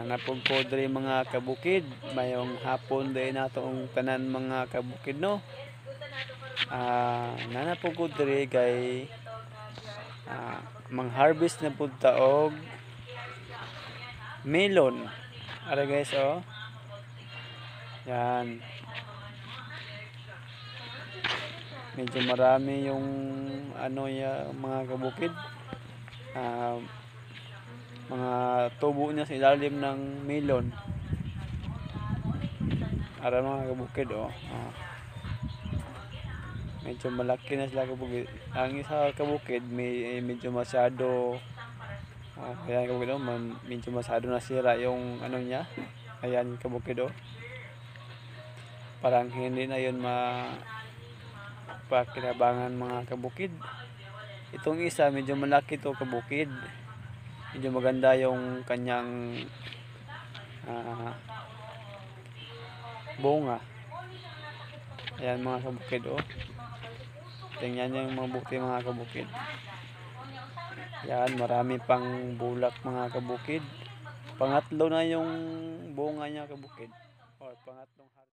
Nanapog ko diri mga kabukid, mayong hapon din natong tanan mga kabukid no. Nanapog ko diri kay mang-harvest na pud ta og melon. Ara guys oh. Yan. Medyo marami yung mga kabukid. Mga tubo niya sa ilalim ng melon. Ara mga kabukid oh. Medyo malaki na sila kabukid. Ang isa kabukid medyo masyado kaya kabukid oh, medyo masyado nasira yung niya. Ayan kabukid oh. Parang hindi na yun pakinabangan mga kabukid. Itong isa medyo malaki to kabukid. Medyo maganda yung kanyang bunga. Ayan mga kabukid oh. Tingnan niyo yung mabuti mga kabukid. Yan, marami pang bulak mga kabukid. Pangatlo na yung bunga niya kabukid. Or pangatlong